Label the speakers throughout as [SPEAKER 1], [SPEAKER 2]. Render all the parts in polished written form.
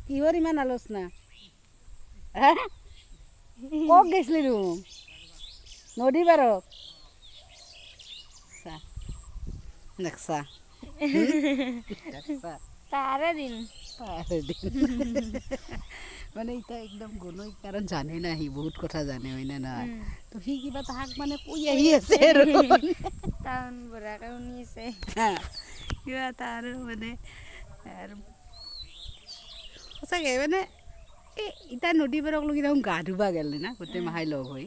[SPEAKER 1] কিহৰ ইমান আলোচনা ক'ত গৈছিলি নদী পাৰত দেখছা
[SPEAKER 2] তাৰে দিন
[SPEAKER 1] মানে এতিয়া একদম গুণই কাৰণ জানে না সি বহুত কথা জানে হয় না নহয় তো সি কিবা তাহাক মানে কৈ আহি আছে আৰু
[SPEAKER 2] টাউন বঢ়াকে শুনি আছে
[SPEAKER 1] কিবা এটা আৰু মানে সঁচাকে মানে এই এতিয়া নদী পাৰক লগি দেখোন গা ধুবা গ'লে না গোটেই মাহাই লগ হৈ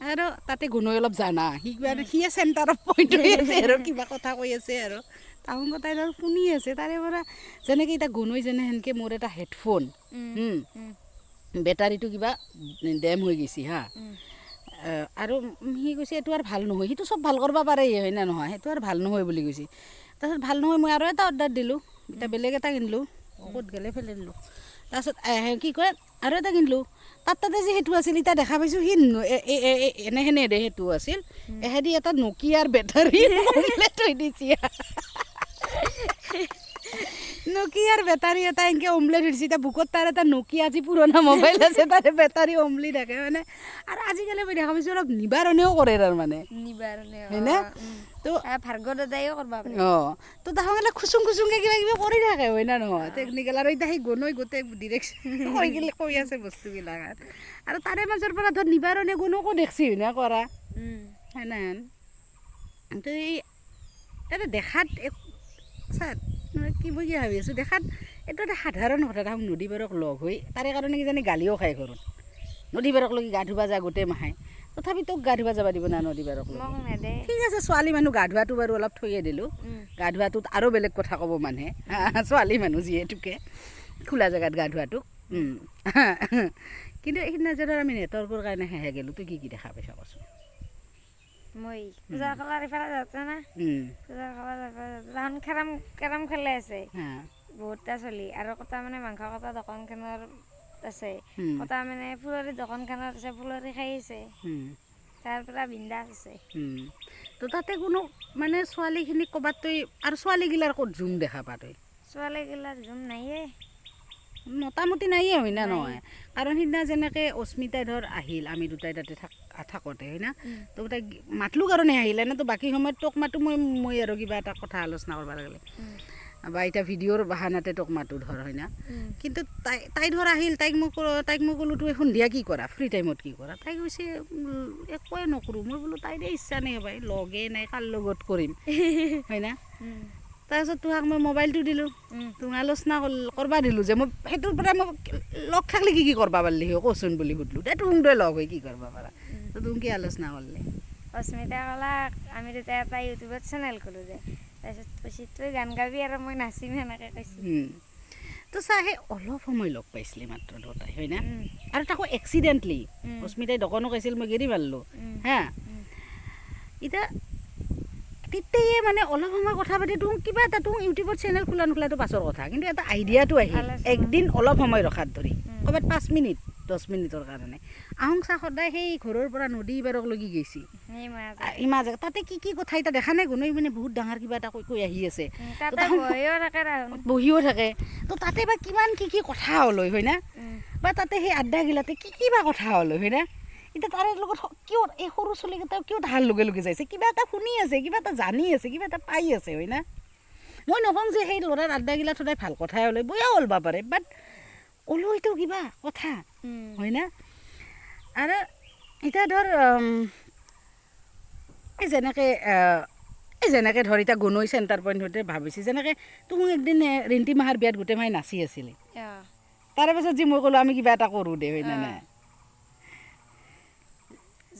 [SPEAKER 1] আৰু তাতে গুণই অলপ জানা সি কিবা সিয়ে চেণ্টাৰ অফ পইণ্ট হৈ আছে আৰু কিবা কথা কৈ আছে আৰু তাহোন কথাই ধৰ শুনি আছে তাৰে পৰা যেনেকৈ এতিয়া গুণই যেনে সেনেকৈ মোৰ এটা হেডফোন বেটাৰীটো কিবা ডেম হৈ গৈছে হা আৰু সি কৈছে এইটো আৰু ভাল নহয় সিটো চব ভাল কৰিব পাৰে হয় না নহয় সেইটো আৰু ভাল নহয় বুলি কৈছে তাৰপিছত ভাল নহয় মই আৰু এটা অৰ্ডাৰ দিলোঁ এতিয়া বেলেগ এটা কিনিলোঁ ক'ত গ'লে ফেলাই দিলোঁ তাৰপিছত কি কয় আৰু এটা কিনিলোঁ তাতে যে সেইটো আছিল এতিয়া দেখা পাইছোঁ সি এনেহেনে দে সেইটো আছিল এহেদি এটা নকিয়াৰ বেটাৰী থৈ দিছে নকিয়াৰ বেটাৰী এটা এনেকৈ অমলেট ধৰিছে এতিয়া বুকত তাৰ এটা নকিয়া আজি পুৰণা মোবাইল আছে তাৰে বেটাৰী অমলি থাকে মানে আৰু আজিকালি মই দেখা পাইছোঁ অলপ নিবাৰণেও কৰে তাৰমানে হয়নে তো
[SPEAKER 2] ভাৰ্গৱ দাদাইও কৰিব পাৰে
[SPEAKER 1] তো তাহাঁতে খুচুং খুচুংকৈ কিবা কিবি কৰি থাকে হয় না নহয় টেকনিকেল আৰু এতিয়া সেই গুণই গোটেই ডিৰেকশ্যন কৈ আছে বস্তুবিলাক আৰু তাৰে মাজৰ পৰা ধৰ নিবাৰণে গুণকো দেখছি হয় না কৰা সেনেহেন তো এই এটা দেখাত ছাৰ কি মই কি ভাবি আছোঁ দেখাত এইটো এটা সাধাৰণ কথা তাহোন নদী পাৰক লগ হৈ তাৰে কাৰণে কিজানি গালিও খায় ঘৰত নদী পাৰক লগি গা ধুবা যা গোটেই মাহাই তথাপি তোক গা ধুবা যাব দিব না নদী পাৰক ঠিক আছে ছোৱালী মানুহ গা ধোৱাটো বাৰু অলপ থৈয়ে দিলোঁ গা ধোৱাটোত আৰু বেলেগ কথা ক'ব মানুহে ছোৱালী মানুহ যিহেতুকে খোলা জেগাত গা ধোৱাটোক কিন্তু সেইদিনা যে ধৰ আমি নেটৱৰ্কৰ কাৰণে হেহে গ'লোঁ তই কি দেখা পাইছা কচোন
[SPEAKER 2] মই পূজা খেলাৰ ইফালে যাওঁতে না পূজা খেলাৰ তাহোন কেৰম খেলি আছে বহুতটা চলি আৰু কটা মানে মাংস কটা দোকানখনৰ আছে কটা মানে ফুলৰি দোকানখনত আছে ফুলৰি খাই আছে তাৰ পৰা বিন্দাছ আছে
[SPEAKER 1] তো তাতে কোনো মানে ছোৱালীখিনিক ক'ৰবাত তই আৰু ছোৱালীগিলাৰ ক'ত জুম দেখা পা তই
[SPEAKER 2] ছোৱালীগিলাৰ জুম নাইয়ে
[SPEAKER 1] মোটামুটি নাইয়ে হয় না নহয় কাৰণ সিদিনা যেনেকৈ অস্মিতাই ধৰ আহিল আমি দুটাই তাতে থাকোঁতে হয় না তো তাইক মাতলোঁ কাৰণে আহিলে না তো বাকী সময়ত তোক মাতো মই আৰু কিবা এটা কথা আলোচনা কৰিব লাগিলে বা এতিয়া ভিডিঅ'ৰ বাহানাতে তোক মাতো ধৰ হয় না কিন্তু তাই ধৰ আহিল তাইক মই ক'লোঁ তুই সন্ধিয়া কি কৰা ফ্ৰী টাইমত কি কৰা তাই কৈছে একোৱে নকৰোঁ মই বোলো তাইৰে ইচ্ছা নাই ভাই লগে নাই কাৰ লগত কৰিম হয় না তাৰপিছত তোহাক মই মোবাইলটো দিলোঁ তোক আলোচনা কৰিব দিলোঁ যে মই সেইটোৰ পৰা মই লগ থাকিলে কি কৰিব পাৰিলি কচোন বুলি সুধিলোঁ দে তোক তই লগ হৈ কি কৰিব পাৰা তো তোক কি আলোচনা কৰিলে
[SPEAKER 2] অস্মিতা ক'লা আমি তেতিয়া এটা ইউটিউবত চেনেল খোলোঁ যে তাৰপিছত কৈছে তই গান গাবি আৰু মই নাচিম সেনেকৈ কৈছোঁ
[SPEAKER 1] তো চা সেই অলপ সময় লগ পাইছিলি মাত্ৰ দুটাই হয় না আৰু তাকো এক্সিডেণ্টলি অস্মিতাই দোকানো কৈছিল মই গেৰি মাৰিলোঁ হা এতিয়া তেতিয়াই মানে অলপ সময় কথা পাতি তোক কিবা এটা তোক ইউটিউবত চেনেল খোলা নোখোলাটো পাছৰ কথা কিন্তু এটা আইডিয়াটো আহিল একদিন অলপ সময় ৰখাত ধৰি ক'ৰবাত 5 মিনিট 10 মিনিটৰ কাৰণে আহংচা সদায় সেই ঘৰৰ পৰা নদী পাৰক লগি গৈছি ইমান জেগা তাতে কি কথা এতিয়া দেখা নাই গুণই মানে বহুত ডাঙৰ কিবা এটা কৈ আহি আছে বহিও থাকে তো তাতে বা কিমান কি কথা হ'ল হয় না বা তাতে সেই আড্ডাগিলাতে কি বা কথা হ'ল হয় না এতিয়া তাৰে লগত কিয় এই সৰু ছোৱালীকেইটাও কিয় তাহাৰ লগে লগে যাইছে কিবা এটা শুনি আছে কিবা এটা জানি আছে কিবা এটা পাই আছে হয় না মই নকওঁ যে সেই ল'ৰাৰ আড্ডাগিলা সদায় ভাল কথাই হ'লে বেয়াও ওলবা পাৰে বাট ওলৈতো কিবা কথা হয় না আৰু এতিয়া ধৰ যেনেকৈ ধৰ এতিয়া গুণই চেণ্টাৰ পইণ্ট হওঁতে ভাবিছে যেনেকৈ তোক একদিন ৰিণ্টি মাহাৰ বিয়াত গোটেই মাহে নাচি আছিলে তাৰে পাছত যি মই ক'লোঁ আমি কিবা এটা কৰোঁ দে হয় না নাই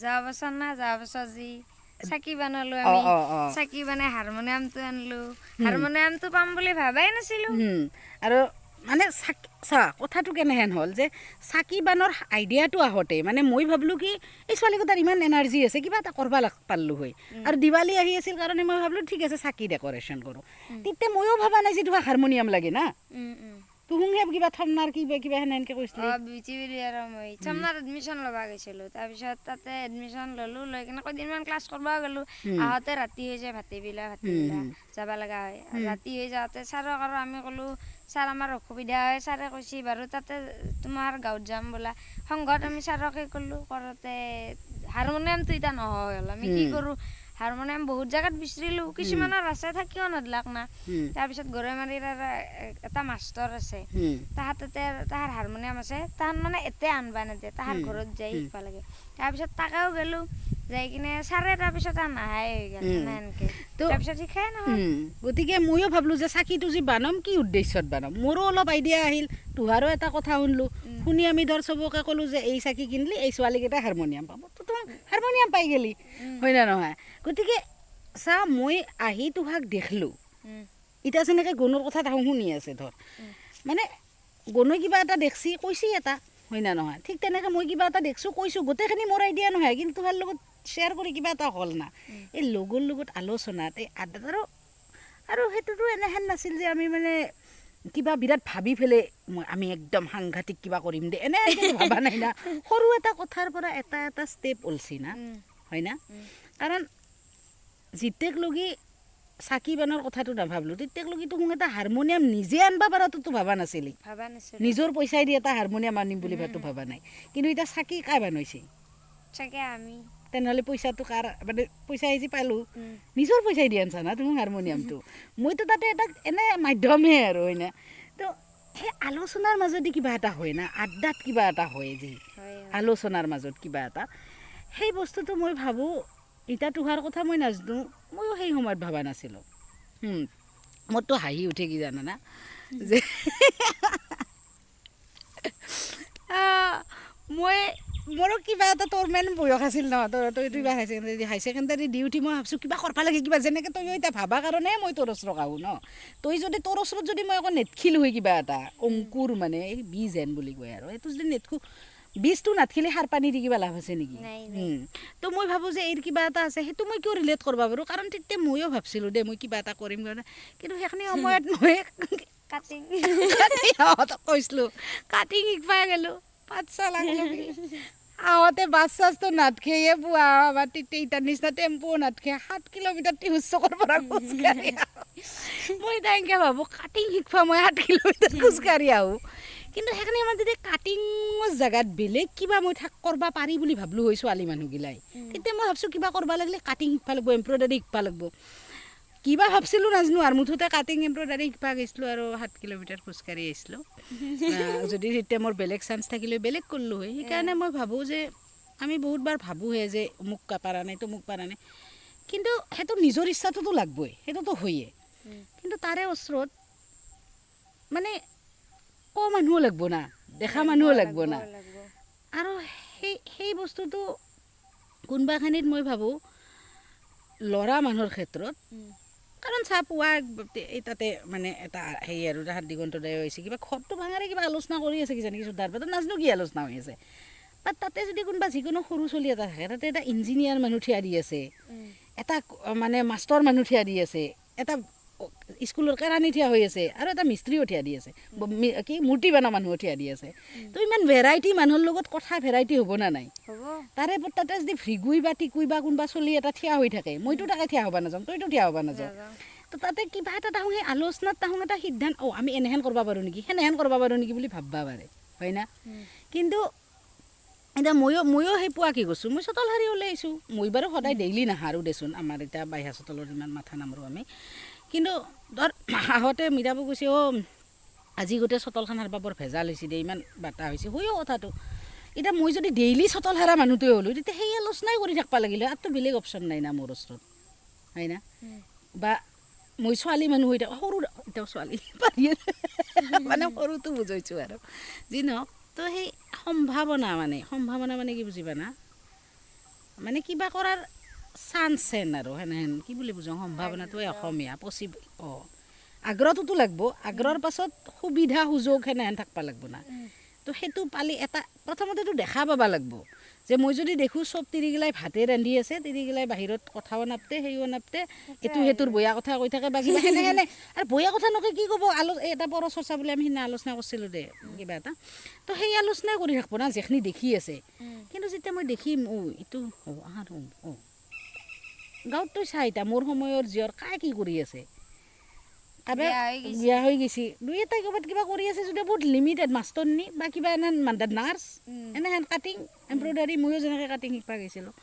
[SPEAKER 2] যোৱা বছৰ যি চাকি বনালোঁ আমি চাকি বনাই হাৰমনিয়ামটো আনিলোঁ হাৰমনিয়ামটো পাম বুলি ভাবাই নাছিলোঁ
[SPEAKER 1] আৰু মানে চা কথাটো কেনেহেন হ'ল যে চাকি বানৰ আইডিয়াটো আহোঁতে মানে মই ভাবিলোঁ কি এই ছোৱালীকেইটাৰ ইমান এনাৰ্জি আছে কিবা এটা কৰিব পাৰিলোঁ হয় আৰু দিৱালী আহি আছিল কাৰণে মই ভাবিলোঁ ঠিক আছে চাকি ডেক'ৰেশ্যন কৰোঁ তেতিয়া ময়ো ভবা নাই যে তোমাক হাৰমনিয়াম লাগে না তুহুংহে কিবা থমনাৰ কিবা সেনেকৈ কৈছিলি
[SPEAKER 2] আৰু মই থমনাৰ এডমিশ্যন ল'ব গৈছিলোঁ তাৰপিছত তাতে এডমিশ্যন ল'লোঁ লৈ কিনে কেইদিনমান ক্লাছ কৰিব গ'লোঁ আহোঁতে ৰাতি হৈ যায় ভাটিবিলা যাব লগা হয় ৰাতি হৈ যাওঁতে ছাৰক আৰু আমি ক'লোঁ ছাৰ আমাৰ অসুবিধা হয় ছাৰে কৈছে বাৰু তাতে তোমাৰ গাঁৱত যাম বোলা সংঘত আমি ছাৰকে ক'লোঁ কৰোঁতে হাৰমনিয়ামটো এতিয়া নহয় হ'ল আমি কি কৰোঁ হাৰমনিয়াম বহুত জেগাত বিচাৰিলোঁ কিছুমানৰ আছে থাকিও নদলাক না তাৰপিছত গৰৈমাৰীৰ এটা মাষ্টৰ আছে তাহাৰ হাৰমনিয়াম আছে তাহান মানে এতে আনবা নেদে তাহাৰ ঘৰত যাই শিকবা লাগে তাৰপিছত তাকেও গ'লোঁ যাই কিনে ছাৰে তাৰপিছত আৰু নাহাই হৈ গ'ল এনেকৈ তাৰপিছত শিকাই নহয়
[SPEAKER 1] গতিকে ময়ো ভাবলোঁ যে চাকিটো যি বানাম কি উদ্দেশ্যত বানাম মোৰো অলপ আইডিয়া আহিল তোহাৰো এটা কথা শুনলোঁ শুনি আমি ধৰ চবকে ক'লোঁ যে এই চাকি কিনলি এই ছোৱালীকেইটাই হাৰমনিয়াম পাব তো হাৰমনিয়াম পাই গেলি হয় না নহয় গতিকে চা মই আহি তোহাক দেখলোঁ এতিয়া যেনেকৈ গণৰ কথা তাহোঁ শুনি আছে ধৰ মানে গণই কিবা এটা দেখছি কৈছি এটা হয় না নহয় ঠিক তেনেকৈ মই কিবা এটা দেখছোঁ কৈছোঁ গোটেইখিনি মোৰ আইডিয়া নহয় কিন্তু তোহাৰ লগত শ্বেয়াৰ কৰি কিবা এটা হ'ল না এই লগৰ লগত আলোচনাত এই আড্ডাত আৰু সেইটোতো এনেহেন নাছিল যে আমি মানে কিবা বিৰাট ভাবি ফেলে আমি একদম সাংঘাতিক কিবা কৰিম দে এনে ভাবা নাই না সৰু এটা কথাৰ পৰা এটা এটা ষ্টেপ ওলছি না হয় না কাৰণ যেতিয়াক লগি চাকি বানৰ কথাটো নাভাবলোঁ তেতিয়াক লগি তোক এটা হাৰমনিয়াম নিজে আনবা পাৰাটোতো ভাবা নাছিলি নিজৰ পইচাই দি এটা হাৰমনিয়াম আনিম বুলি ভাতো ভাবা নাই কিন্তু এতিয়া চাকি কাই বানাইছে
[SPEAKER 2] চাগে আমি
[SPEAKER 1] তেনেহ'লে পইচাটো কাৰ মানে পইচা যি পালোঁ নিজৰ পইচাই দি আনছা না তুমি হাৰমনিয়ামটো মইতো তাতে এটা এনে মাধ্যমহে আৰু হয় না তো সেই আলোচনাৰ মাজতে কিবা এটা হয় না আড্ডাত কিবা এটা হয় যি আলোচনাৰ মাজত কিবা এটা সেই বস্তুটো মই ভাবোঁ এতিয়া তোহাৰ কথা মই নাজানো ময়ো সেই সময়ত ভবা নাছিলোঁ মোৰতো হাঁহি উঠে কি জানানা যে মই মোৰো কিবা এটা তোৰ মেইন বয়স আছিল ন তই কিবা হাই ছেকেণ্ডাৰী দি উঠি মই ভাবছোঁ কিবা কৰিব লাগে কিবা যেনেকৈ তই এতিয়া ভাবা কাৰণে মই তোৰ ওচৰত আহোঁ ন তই যদি তোৰ ওচৰত যদি মই আকৌ নেটখিলোঁ হয় কিবা এটা অংকুৰ মানে এই বীজ হেন বুলি কয় আৰু সেইটো যদি নেটখো বীজটো নাথিলে সাৰ পানী দি কিবা লাভ আছে নেকি তো মই ভাবোঁ যে এই কিবা এটা আছে সেইটো মই কিয় ৰিলেট কৰিব পাৰোঁ কাৰণ তেতিয়া ময়ো ভাবছিলোঁ দে মই কিবা এটা কৰিম কাৰণে কিন্তু সেইখিনি সময়ত মই
[SPEAKER 2] কাটিং
[SPEAKER 1] কৈছিলোঁ কাটিং শিকবা গ'লোঁ পাঠশালা আহোঁতে বাছ চাছটো নাটখেয়ে পোৱা বা তেতিয়া নিচিনা টেম্পুও নাটখে 7 কিলোমিটাৰ টিহুজ চকৰ পৰা খোজকাঢ়ি মই তেনেকৈ ভাবোঁ কাটিং শিকবা মই 7 কিলোমিটাৰ খোজকাঢ়ি আহোঁ কিন্তু সেইখিনি আমাৰ যেতিয়া কাটিঙৰ জেগাত বেলেগ কিবা মই কৰিব পাৰি বুলি ভাবলোঁ হয় ছোৱালী মানুহগিলাই তেতিয়া মই ভাবছোঁ কিবা কৰিব লাগিলে কাটিং শিকবা লাগিব এম্ব্ৰইডাৰী শিকবা লাগিব কিবা ভাবছিলোঁ নাজানো আৰু মুঠতে কাটিং এম্ব্ৰইডাৰী শিকবা গৈছিলোঁ আৰু 7 কিলোমিটাৰ খোজকাঢ়ি আহিছিলোঁ যদি তেতিয়া মোৰ বেলেগ চান্স থাকিলে বেলেগ কৰিলোঁ হয় সেইকাৰণে মই ভাবোঁ যে আমি বহুতবাৰ ভাবোঁহে যে মোক পাৰা নাই তো মোক পাৰা নাই কিন্তু সেইটো নিজৰ ইচ্ছাটোতো লাগবই সেইটোতো হয়েই কিন্তু তাৰে ওচৰত মানে মানুহো লাগব না দেখা মানুহো লাগব না আৰু সেই বস্তুটো কোনোবাখিনিত মই ভাবোঁ ল'ৰা মানুহৰ ক্ষেত্ৰত কাৰণ চাহ পোৱা এই তাতে মানে এটা হেৰি আৰু তাহাঁত দিগন্তদায় হৈছে কিবা ঘৰটো ভাঙাৰে কিবা আলোচনা কৰি আছে কিজানি কিছু তাৰ পাছত নাজানো কি আলোচনা হৈ আছে বা তাতে যদি কোনোবা যিকোনো সৰু চলি এটা থাকে তাতে এটা ইঞ্জিনিয়াৰ মানুহ থিয়া দি আছে এটা মানে মাষ্টৰ মানুহ থিয়া দি আছে এটা স্কুলৰ কেৰাণী থিয়া হৈ আছে আৰু এটা মিস্ত্ৰীও থিয়া দি আছে কি মূৰ্তি বনা মানুহো থিয়া দি আছে তো ইমান ভেৰাইটি মানুহৰ লগত কথা ভেৰাইটি হ'ব না নাই তাৰে তাতে যদি ভৃগুই বা টিকুই বা কোনোবা চলি এটা থিয়া হৈ থাকে মইতো তাকে থিয়া হ'ব নাযাওঁ তইতো থিয়া হ'ব নাযাওঁ তো তাতে কিবা এটা তাহোঁ সেই আলোচনাত তাহোঁ এটা সিদ্ধান্ত আমি এনেহেন কৰিব পাৰোঁ নেকি সেনেহেন কৰিব পাৰোঁ নেকি বুলি ভাববা পাৰে হয় না কিন্তু এতিয়া ময়ো সেই পোৱা কি কৈছোঁ মই চোতাল সাৰি ওলাই আহিছোঁ মই বাৰু সদায় ডেইলি নাহাৰোঁ দেচোন আমাৰ এতিয়া বাহিৰা চোতালত ইমান মাথা নামাৰোঁ আমি কিন্তু ধৰ আহোঁতে মীৰাবো কৈছে আজি গোটেই চোতালখন সাৰবা বৰ ভেজাল হৈছে দে ইমান বাটা হৈছে হয়ও কথাটো এতিয়া মই যদি ডেইলি চোতাল সাৰা মানুহটোৱে হ'লোঁ তেতিয়া সেই আলোচনাই কৰি থাকিব লাগিলে আৰুতো বেলেগ অপশ্যন নাই না মোৰ ওচৰত হয় না বা মই ছোৱালী মানুহ হৈ থাকোঁ সৰু এতিয়াও ছোৱালী পাৰি মানে সৰুটো বুজাইছোঁ আৰু যি নহওক তো সেই সম্ভাৱনা মানে কি বুজিবা না মানে কিবা কৰাৰ চান্সেন আৰু সেনেহেন কি বুলি বুজাওঁ সম্ভাৱনাটো অসমীয়া পচিবল আগ্ৰহটোতো লাগব আগ্ৰহৰ পাছত সুবিধা সুযোগ সেনেহেন থাকিব লাগব না তো সেইটো পালি এটা প্ৰথমতেতো দেখা পাবা লাগব যে মই যদি দেখোঁ চব তিৰিগিলাই ভাতে ৰান্ধি আছে তিৰিগিলাই বাহিৰত কথাও নাপতে সেইও নাপতে এইটো সেইটোৰ বয়া কথা কৈ থাকে বা কিবা সেনে আৰু বয়া কথা নকয় কি ক'ব এটা পৰচৰ্চা বুলি আমি সিদিনা আলোচনা কৰিছিলোঁ দে কিবা এটা তো সেই আলোচনাই কৰি থাকিব না যিখিনি দেখি আছে কিন্তু যেতিয়া মই দেখিম এইটো আৰু গাঁৱত তই চাই এতিয়া মোৰ সময়ৰ জীয়ৰ কাই কি কৰি আছে কাৰোবাৰ বিয়া হৈ গৈছে দুই এটাই ক'ৰবাত কিবা কৰি আছে যদি বহুত লিমিটেড মাষ্টৰনী বা কিবা এনে নাৰ্ছ এনেহেন কাটিং এম্ব্ৰইডাৰী ময়ো যেনেকৈ কাটিং শিকবা গৈছিলোঁ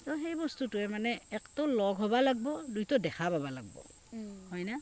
[SPEAKER 1] তো সেই বস্তুটোৱে মানে একটো লগ হ'ব লাগিব দুইটো দেখা পাব লাগিব হয় না